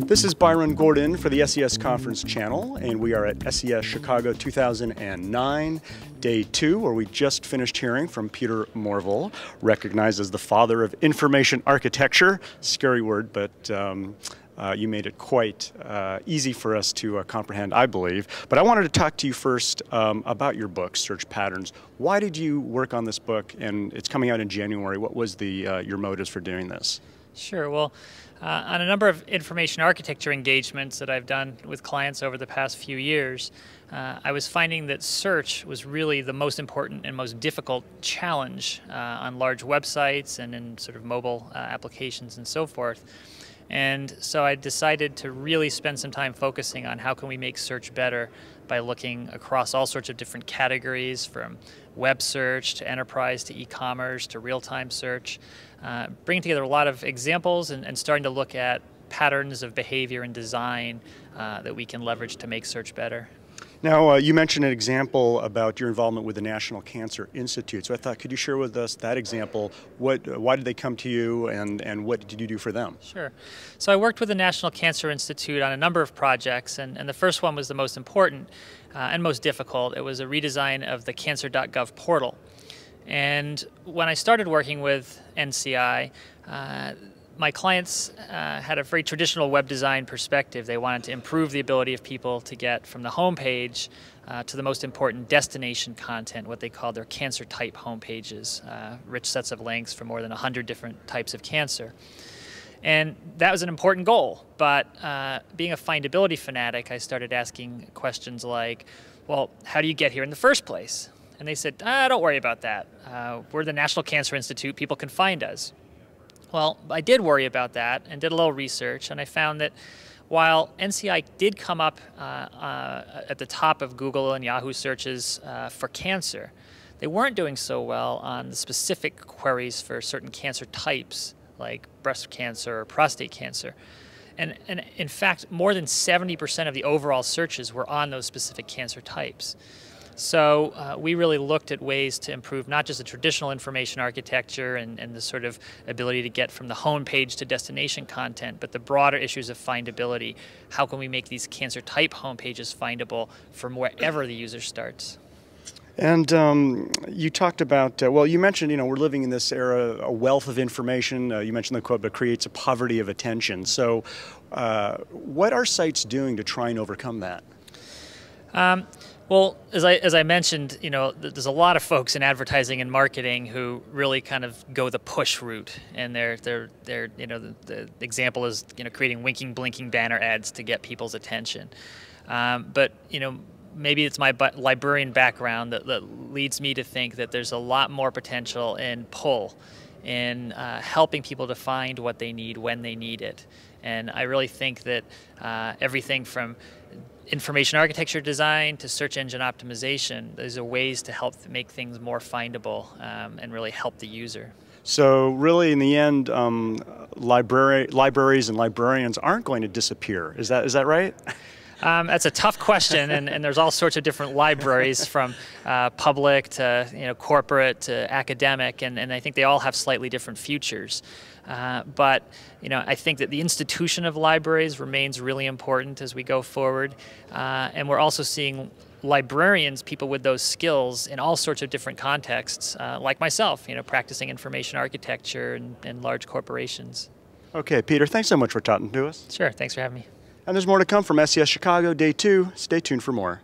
This is Byron Gordon for the SES Conference Channel, and we are at SES Chicago 2009, Day 2, where we just finished hearing from Peter Morville, recognized as the father of information architecture. Scary word, but you made it quite easy for us to comprehend, I believe. But I wanted to talk to you first about your book, Search Patterns. Why did you work on this book? And it's coming out in January. What was your motives for doing this? Sure. Well, on a number of information architecture engagements that I've done with clients over the past few years, I was finding that search was really the most important and most difficult challenge on large websites and in sort of mobile applications and so forth. And so I decided to really spend some time focusing on how can we make search better by looking across all sorts of different categories, from web search to enterprise to e-commerce to real-time search, bringing together a lot of examples and starting to look at patterns of behavior and design that we can leverage to make search better. Now, you mentioned an example about your involvement with the National Cancer Institute. So I thought, could you share with us that example? Why did they come to you, and what did you do for them? Sure. So I worked with the National Cancer Institute on a number of projects, and the first one was the most important and most difficult. It was a redesign of the cancer.gov portal. And when I started working with NCI, my clients had a very traditional web design perspective. They wanted to improve the ability of people to get from the home page to the most important destination content, what they call their cancer type home pages, rich sets of links for more than 100 different types of cancer. And that was an important goal, but being a findability fanatic, I started asking questions like, well, how do you get here in the first place? And they said, don't worry about that. We're the National Cancer Institute, people can find us. Well, I did worry about that and did a little research, and I found that while NCI did come up at the top of Google and Yahoo searches for cancer, they weren't doing so well on the specific queries for certain cancer types, like breast cancer or prostate cancer. And in fact, more than 70% of the overall searches were on those specific cancer types. So we really looked at ways to improve not just the traditional information architecture and the sort of ability to get from the home page to destination content, but the broader issues of findability. How can we make these cancer type home pages findable from wherever the user starts? And you talked about, well, you mentioned, we're living in this era, a wealth of information. You mentioned the quote, but creates a poverty of attention. So what are sites doing to try and overcome that? Well, as I mentioned, there's a lot of folks in advertising and marketing who really kind of go the push route, and the example is creating winking, blinking banner ads to get people's attention. But maybe it's my librarian background that leads me to think that there's a lot more potential in pull, in helping people to find what they need when they need it. And I really think that everything from information architecture design to search engine optimization, those are ways to help make things more findable and really help the user. So really, in the end, libraries and librarians aren't going to disappear. Is that right? That's a tough question, and there's all sorts of different libraries, from public to corporate to academic, and I think they all have slightly different futures. But I think that the institution of libraries remains really important as we go forward, and we're also seeing librarians, people with those skills in all sorts of different contexts, like myself, practicing information architecture in large corporations. Okay, Peter, thanks so much for talking to us. Sure, thanks for having me. And there's more to come from SES Chicago Day 2. Stay tuned for more.